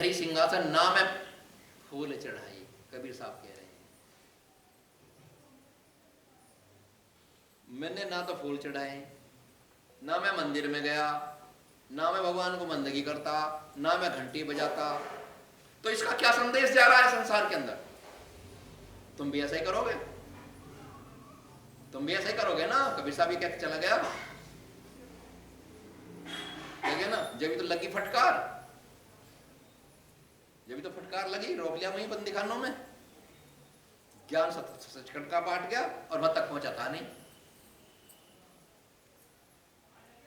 हरी सिंहासन ना मैं फूल चढ़ाई, कबीर साहब कह रहे हैं। मैंने ना तो फूल चढ़ाए, ना मैं मंदिर में गया, ना मैं भगवान को बंदगी करता, ना मैं घंटी बजाता। तो इसका क्या संदेश जा रहा है संसार के अंदर? तुम भी ऐसा ही करोगे, तुम भी ऐसा ही करोगे ना। कबीर साहब कहते चला गया, लगे ना, जब तो लगी फटकार, जब तो फटकार लगी, रोक लिया वहीं बंदी खानों में। ज्ञान सचखंड का बांट गया और वहां तक पहुंचा था नहीं,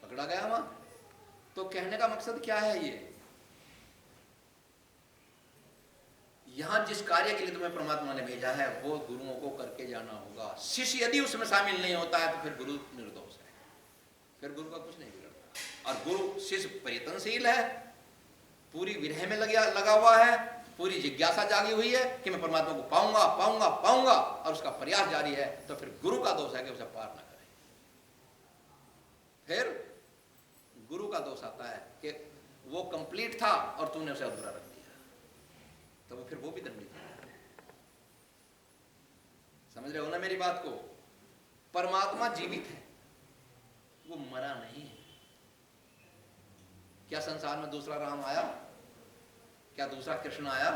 पकड़ा गया वहां। तो कहने का मकसद क्या है? ये यहां जिस कार्य के लिए तुम्हें परमात्मा ने भेजा है वो गुरुओं को करके जाना होगा। शिष्य यदि उसमें शामिल नहीं होता है तो फिर गुरु निर्दोष है, फिर गुरु का कुछ नहीं बिगड़ता। और गुरु शिष्य प्रयत्नशील है, पूरी विरह में लगा हुआ है, पूरी जिज्ञासा जागी हुई है कि मैं परमात्मा को पाऊंगा पाऊंगा पाऊंगा, और उसका प्रयास जारी है, तो फिर गुरु का दोष है कि उसे पार ना करे। फिर गुरु का दोष आता है कि वो कंप्लीट था और तूने उसे अधूरा रख दिया, तो फिर वो भी दंडित है। समझ रहे हो ना मेरी बात को? परमात्मा जीवित है, वो मरा नहीं है। क्या संसार में दूसरा राम आया? क्या दूसरा कृष्ण आया?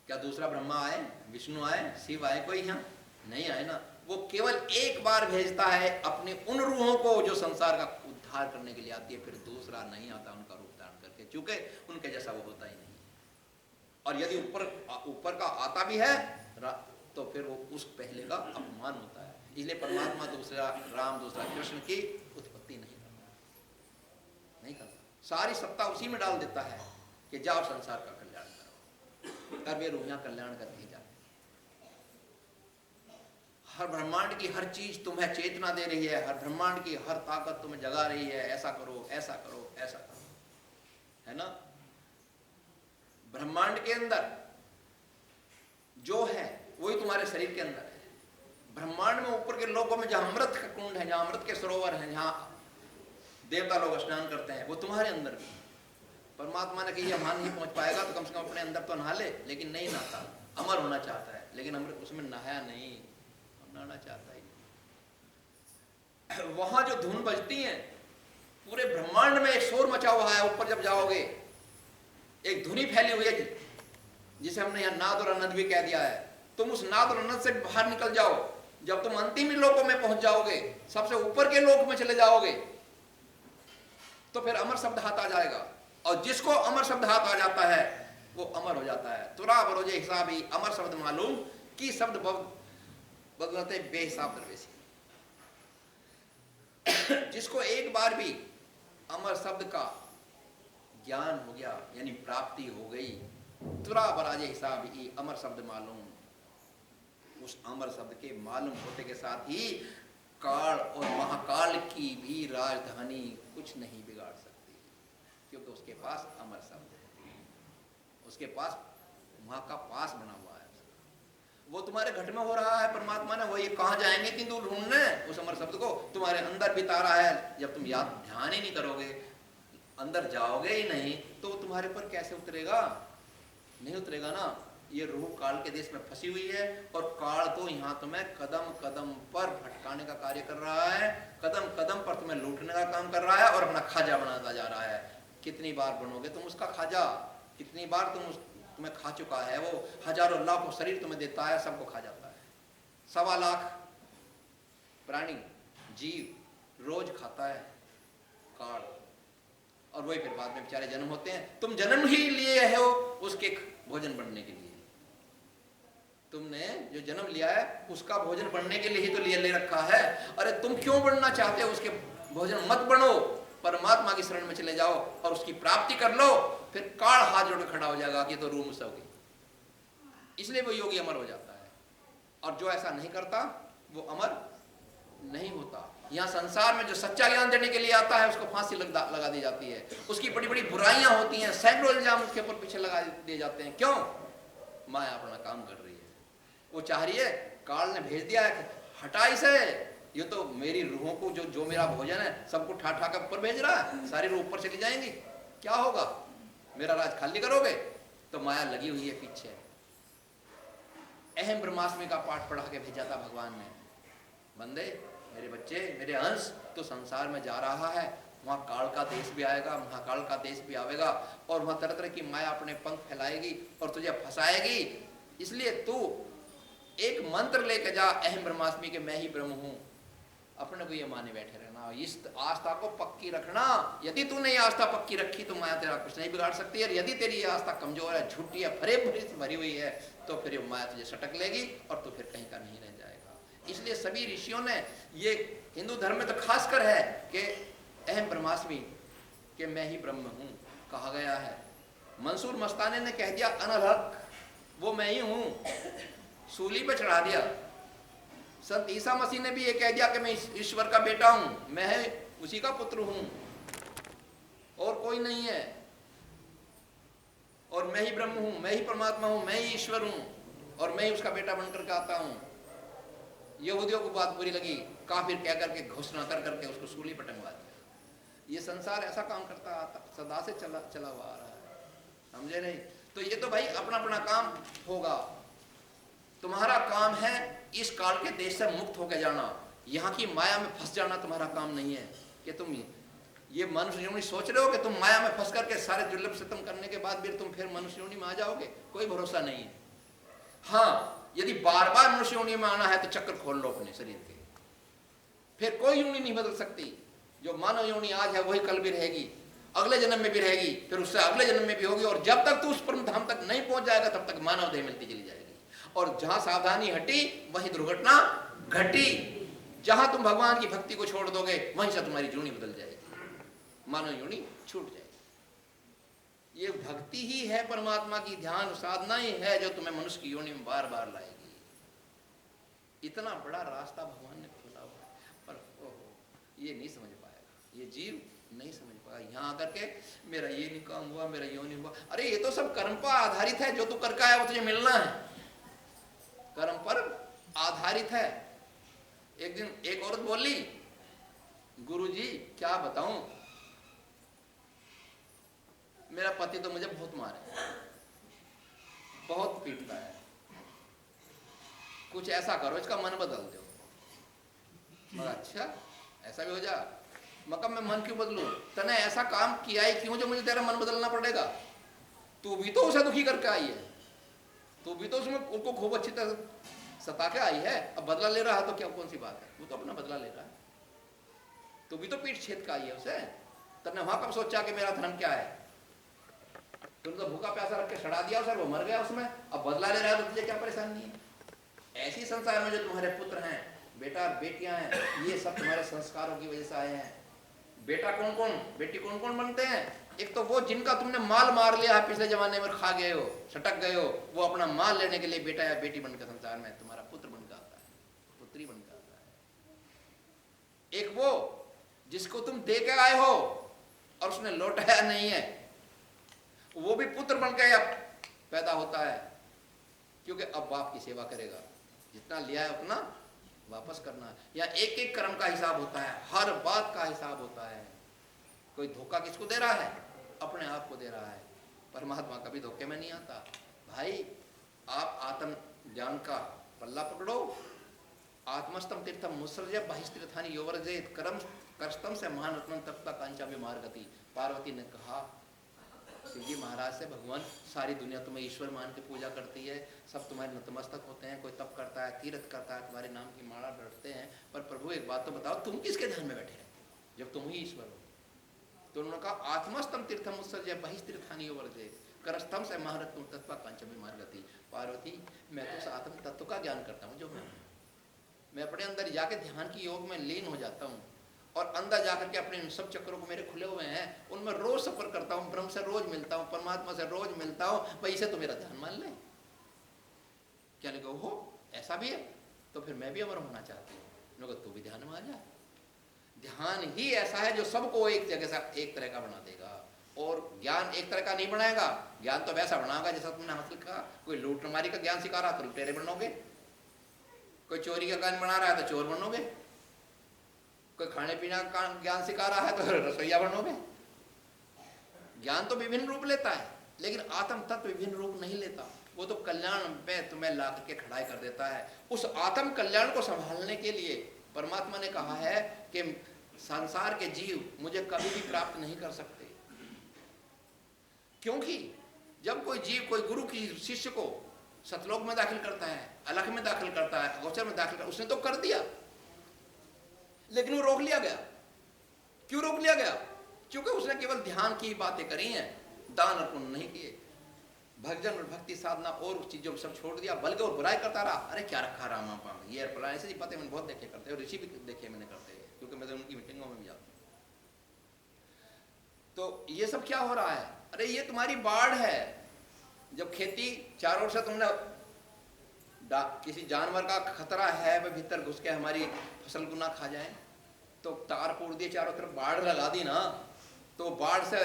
क्या दूसरा ब्रह्मा आए, विष्णु आए, शिव आए? कोई यहां नहीं आए ना। वो केवल एक बार भेजता है अपने उन रूहों को जो संसार का उद्धार करने के लिए आती है, फिर दूसरा नहीं आता उनका रूप धारण करके, क्योंकि उनके जैसा वो होता ही नहीं। और यदि ऊपर का आता भी है तो फिर वो उस पहले का अपमान होता है। इसलिए परमात्मा दूसरा राम, दूसरा कृष्ण की उत्पत्ति नहीं करता। सारी सत्ता उसी में डाल देता है कि जाओ संसार का कल्याण करो, कर वे रूहियां कल्याण करके जाते। हर ब्रह्मांड की हर चीज तुम्हें चेतना दे रही है, हर ब्रह्मांड की हर ताकत तुम्हें जगा रही है, ऐसा करो ऐसा करो ऐसा करो, है ना। ब्रह्मांड के अंदर जो है वही तुम्हारे शरीर के अंदर है। ब्रह्मांड में ऊपर के लोगों में जहां अमृत का कुंड है, जहां अमृत के सरोवर हैं, जहां देवता लोग स्नान करते हैं, वो तुम्हारे अंदर भी। परमात्मा ने कहा वहां नहीं पहुंच पाएगा तो कम से कम अपने अंदर तो नहा ले, लेकिन नहीं नहाता। अमर होना चाहता है लेकिन अमृत उसमें नहाया नहीं, नहाना चाहता है। वहां जो धुन बजती है, पूरे ब्रह्मांड में एक शोर मचा हुआ है। ऊपर जब जाओगे एक धुनी फैली हुई है, जिसे हमने यहाँ नाद और अनंत भी कह दिया है। तुम उस नाद और अनंत से बाहर निकल जाओ, जब तुम अंतिम लोकों में पहुंच जाओगे, सबसे ऊपर के लोक में चले जाओगे, तो फिर अमर शब्द हाथ आ जाएगा। और जिसको अमर शब्द हाथ आ जाता है वो अमर हो जाता है। तुरा बरोजे हिसाब ही अमर शब्द मालूम कि शब्द बदलते बेहिसाब दरवेशी। जिसको एक बार भी अमर शब्द का ज्ञान हो गया, यानी प्राप्ति हो गई, तुरा बराजे हिसाब ही अमर शब्द मालूम, उस अमर शब्द के मालूम होते के साथ ही काल और महाकाल की भी राजधानी कुछ नहीं बिगाड़ सकती, क्योंकि उसके पास अमर शब्द है, उसके पास वहां का पास बना हुआ है। वो तुम्हारे घट में हो रहा है, परमात्मा ने वो ये कहां जाएंगे इतनी दूर ढूंढने, उस अमर शब्द को तुम्हारे अंदर बितारा है। जब तुम याद ध्यान ही नहीं करोगे, अंदर जाओगे ही नहीं, तो तुम्हारे पर कैसे उतरेगा? नहीं उतरेगा ना। ये रूह काल के देश में फंसी हुई है, और काल तो यहाँ तुम्हें कदम कदम पर भटकाने का कार्य कर रहा है, कदम कदम पर तुम्हें लूटने का काम कर रहा है और अपना खाजा बनाता जा रहा है। कितनी बार बनोगे तुम उसका खाजा? कितनी बार तुम्हें खा चुका है वो? हजारों लाखों शरीर तुम्हें देता है, सबको खा जाता है। 1.25 लाख प्राणी जीव रोज खाता है काल, और वही फिर बाद में बेचारे जन्म होते हैं। तुम जन्म ही लिए हो उसके भोजन बनने के लिए। तुमने जो जन्म लिया है उसका भोजन बनने के लिए ही तो ले रखा है। अरे तुम क्यों बनना चाहते हो उसके भोजन? मत बनो, परमात्मा की शरण में चले जाओ और उसकी प्राप्ति कर लो। फिर काल हाथ जोड़ खड़ा हो जाएगा कि तो रूह मुसोगी। इसलिए वो योगी अमर हो जाता है, और जो ऐसा नहीं करता वो अमर नहीं होता। यहाँ संसार में जो सच्चा ज्ञान देने के लिए आता है उसको फांसी लगा दी जाती है। उसकी बड़ी बड़ी बुराइयां होती हैं, सैकड़ों इल्जाम उसके ऊपर पीछे लगा दिए जाते हैं। क्यों? माया अपना काम कर रही है। वो चाह रही है, काल ने भेज दिया है, हटा इसे, ये तो मेरी रूहों को जो मेरा भोजन है सबको ठा ठा कर ऊपर भेज रहा है, सारी रूह ऊपर चली जाएंगी, क्या होगा? मेरा राज खाली करोगे, तो माया लगी हुई है पीछे। अहम ब्रह्मास्मि का पाठ पढ़ा के भेजा था भगवान ने, बंदे मेरे बच्चे, मेरे अंश, तो संसार में जा रहा है, वहां काल का देश भी आएगा, महाकाल का देश भी आएगा, और वहां तरह तरह की माया अपने पंख फैलाएगी और तुझे फंसाएगी। इसलिए तू एक मंत्र लेके जा, अहम ब्रह्मास्मि के मैं ही ब्रह्म हूं, अपने को ये माने बैठे रहना, इस आस्था को पक्की रखना। यदि तूने ये आस्था पक्की रखी तो माया तेरा कुछ नहीं बिगाड़ सकती है। यदि तेरी ये आस्था कमजोर है, झूठी है, भरी हुई है, तो फिर माया तुझे सटक लेगी और तू फिर कहीं का नहीं रह जाएगा। इसलिए सभी ऋषियों ने, ये हिंदू धर्म में तो खासकर है कि अहम ब्रह्मास्मि के मैं ही ब्रह्म हूं कहा गया है। मंसूर मस्तानी ने कह दिया अनल हक, वो मैं ही हूं, सूली पे चढ़ा दिया। संत ईसा मसीह ने भी ये कह दिया कि मैं ईश्वर का बेटा हूं, मैं उसी का पुत्र हूं और कोई नहीं है, और मैं ही ब्रह्म हूं, मैं ही परमात्मा हूं, मैं ही ईश्वर हूं और मैं ही उसका बेटा बनकर के आता हूं। यहूदियों को बात बुरी लगी, काफिर कह करके घोषणा कर करके उसको सूली पर टंगवा दिया। ये संसार ऐसा काम करता आता सदा से चला हुआ आ रहा है, समझे नहीं? तो ये तो भाई अपना अपना काम होगा। तुम्हारा काम है इस काल के देश से मुक्त होकर जाना, यहाँ की माया में फंस जाना तुम्हारा काम नहीं है। कि तुम ये मनुष्य योनि सोच रहे हो कि तुम माया में फंस करके सारे दुर्लभ सितम करने के बाद भी तुम फिर मनुष्य योनि में आ जाओगे, कोई भरोसा नहीं है। हाँ, यदि बार बार मनुष्य योनि में आना है तो चक्कर खोल लो अपने शरीर के, फिर कोई योनि नहीं बदल सकती। जो मानव योनि आज है वही कल भी रहेगी, अगले जन्म में भी रहेगी, फिर उससे अगले जन्म में भी होगी, और जब तक तू उस परम धाम तक नहीं पहुंच जाएगा तब तक मानव देह मिलती चली जाएगी। और जहां सावधानी हटी वहीं दुर्घटना घटी। जहां तुम भगवान की भक्ति को छोड़ दोगे वहीं से तुम्हारी योनि बदल जाएगी, मानव योनि छूट जाएगी। ये भक्ति ही है परमात्मा की, ध्यान साधना ही है जो तुम्हें मनुष्य की योनि में बार बार लाएगी। इतना बड़ा रास्ता भगवान ने खोला हुआ है, पर ये नहीं समझ पाएगा, ये जीव नहीं समझ पाएगा। यहाँ आकर के मेरा ये नहीं काम हुआ, मेरा यो नहीं हुआ, अरे ये तो सब कर्म पर आधारित है, जो तू करके आया वो तुझे मिलना है, कर्म पर आधारित है। एक दिन एक औरत बोली, गुरुजी क्या बताऊं, मेरा पति तो मुझे बहुत मारे, बहुत पीटता है, कुछ ऐसा करो इसका मन बदल दो। मगर अच्छा ऐसा भी हो जा, मगर मैं मन क्यों बदलूं, तने ऐसा काम किया ही क्यों जो मुझे तेरा मन बदलना पड़ेगा? तू भी तो उसे दुखी करके आई है, तू भी तो उसमें उनको खूब अच्छी तरह सता के आई है, अब बदला ले रहा है तो क्या, कौन सी बात है, वो तो अपना बदला ले रहा है। तू भी तो पीठ छेद का आई है उसे, तने वहां कब सोचा कि मेरा धर्म क्या है? तूने तो भूखा प्यासा रख के सड़ा दिया उसे, वो मर गया उसमें, अब बदला ले रहा है तो तुझे क्या परेशानी है? ऐसी संसार में जो तुम्हारे पुत्र हैं, बेटा बेटियां हैं, ये सब तुम्हारे संस्कारों की वजह से आए हैं। बेटा कौन कौन, बेटी कौन कौन बनते हैं? एक तो वो जिनका तुमने माल मार लिया है, पिछले जमाने में खा गए हो, सटक गए हो, वो अपना माल लेने के लिए बेटा या बेटी बनकर संसार में तुम्हारा पुत्र बनकर आता है, पुत्री बनकर आता है। एक वो जिसको तुम दे के आए हो और उसने लौटाया नहीं है, वो भी पुत्र बनकर अब पैदा होता है, क्योंकि अब बाप की सेवा करेगा, जितना लिया है उतना वापस करना है। या एक एक कर्म का हिसाब होता है, हर बात का हिसाब होता है। कोई धोखा किसको दे रहा है? अपने आप को दे रहा है। परमात्मा कभी धोखे में नहीं आता। भाई आप आत्म ज्ञान का पल्ला पकड़ो, आत्मस्तम तीर्थम मुसर्जय बहिस्तीर्थानि योवर्जेत कर्म करस्तम से महान रत्नम तप्ता कांचा विमार्गति। पार्वती ने कहा शिव जी महाराज से, भगवान सारी दुनिया तुम्हें ईश्वर मान के पूजा करती है, सब तुम्हारे नतमस्तक होते हैं, कोई तप करता है, तीर्थ करता है, तुम्हारे नाम की माला रटते हैं, पर प्रभु एक बात तो बताओ, तुम किसके ध्यान में बैठे रहते जब तुम ही ईश्वर हो? तो उन्होंने कहा आत्मस्तम तीर्थम उत्सर्जय बहिस्तीर्थानि वर्जेत करस्तम से महारत्न तत्व कांचन विमार्गति। पार्वती मैं तो उस आत्म तत्व का ज्ञान करता हूँ जो मैं अपने अंदर जाके ध्यान की योग में लीन हो जाता हूँ, और अंदर जाकर के अपने सब चक्रों को मेरे खुले हुए हैं, उनमें रोज सफर करता हूँ, ब्रह्म से रोज मिलता हूँ, परमात्मा से रोज मिलता हूँ, भाई इसे तो मेरा ध्यान मान ले। क्या लगे हो ऐसा भी है, तो फिर मैं भी अमर होना चाहती हूँ। लोग तू भी ध्यान में आ जा। ध्यान ही ऐसा है जो सबको एक जगह से एक तरह का बना देगा, और ज्ञान एक तरह का नहीं बनाएगा। ज्ञान तो वैसा बनाएगा जैसा तुमने हासिल कहा। कोई लूटमारी का ज्ञान सिखा रहा तो लुटेरे बनोगे, कोई चोरी का ज्ञान बना रहा है तो चोर बनोगे, कोई खाने पीने का ज्ञान सिखा रहा है तो रसोईया बनोगे। ज्ञान तो विभिन्न रूप लेता है, लेकिन आत्म तत्व विभिन्न रूप नहीं लेता। वो तो कल्याण में तुम्हें ला के खड़ा कर देता है। उस आत्म कल्याण को संभालने के लिए परमात्मा ने कहा है कि संसार के जीव मुझे कभी भी प्राप्त नहीं कर सकते, क्योंकि जब कोई जीव कोई गुरु की शिष्य को सतलोक में दाखिल करता है, अलख में दाखिल करता है, अगोचर में दाखिल करता है, उसने तो कर दिया, लेकिन वो रोक लिया गया। क्यों रोक लिया गया? क्योंकि उसने केवल ध्यान की बातें करी हैं, दान और पुण्य नहीं किए, भजन और भक्ति साधना और चीजों को सब छोड़ दिया, बल्कि और बुराई करता रहा। अरे क्या रखा रामा पाम, ये फलाने ऐसी बातें मैंने बहुत देखे करते हैं, ऋषि भी देखे मैंने करते हैं, क्योंकि मैं तो उनकी मीटिंगों में भी जाता हूँ। तो ये सब क्या हो रहा है? अरे ये तुम्हारी बाढ़ है। जब खेती चारों ओर से तुमने किसी जानवर का खतरा है वह भीतर घुस के हमारी फसल को ना खा जाए, तो तार पोड़ दिए चारों तरफ, बाढ़ लगा दी ना, तो बाढ़ से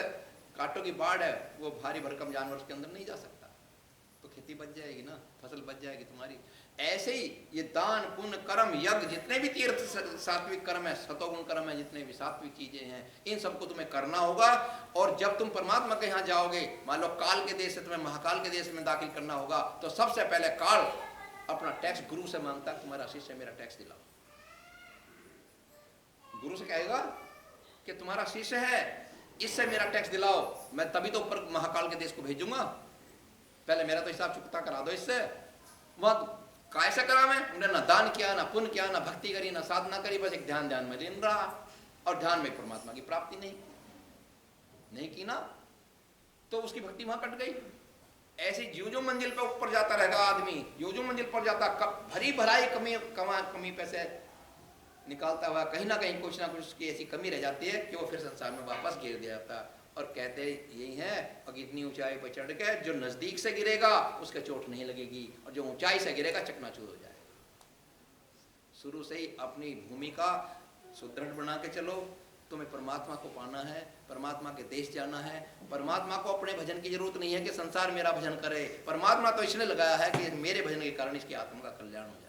कांटों की बाढ़ है, वो भारी भरकम जानवर उसके अंदर नहीं जा सकता, तो खेती बच जाएगी ना, फसल बच जाएगी तुम्हारी। ऐसे ही ये दान पुण्य कर्म यज्ञ जितने भी तीर्थ सात्विक कर्म है, सतोगुण कर्म है, जितने भी सात्विक चीजें हैं, इन सबको तुम्हें करना होगा। और जब तुम परमात्मा के यहाँ जाओगे, मान लो काल के देश से तुम्हें महाकाल के देश में दाखिल करना होगा, तो सबसे पहले काल अपना टैक्स गुरु से मांगता है, तुम्हारा शिष्य मेरा टैक्स दिलाओ। गुरु से कहेगा कि तुम्हारा शिष्य है, इससे मेरा टैक्स दिलाओ, मैं तभी तो ऊपर महाकाल के देश को भेजूंगा, पहले मेरा तो हिसाब चुकता करा दो इससे। वह कैसे करा? मैं उन्होंने ना दान किया, ना पुण्य किया, ना भक्ति करी, ना साधना करी, बस एक ध्यान में लीन रहा, और ध्यान में परमात्मा की प्राप्ति नहीं की ना, तो उसकी भक्ति वहां कट गई। ऐसी जो मंजिल पे ऊपर जाता रहेगा आदमी, जो मंजिल पर जाता, भरी भराई कमी पैसे निकालता हुआ कहीं ना कहीं कुछ ना कुछ उसकी ऐसी कमी रह जाती है कि वो फिर संसार में वापस गिर जाता है। और कहते यही है, अगर इतनी ऊंचाई पर चढ़ के जो नजदीक से गिरेगा उसके चोट नहीं लगेगी, और जो ऊंचाई से गिरेगा चकनाचूर हो जाएगा। शुरू से ही अपनी भूमिका सुदृढ़ बना के चलो। तुम्हें परमात्मा को पाना है, परमात्मा के देश जाना है। परमात्मा को अपने भजन की जरूरत नहीं है कि संसार मेरा भजन करे, परमात्मा तो इसलिए लगाया है कि मेरे भजन के कारण इसकी आत्मा का कल्याण हो जाए।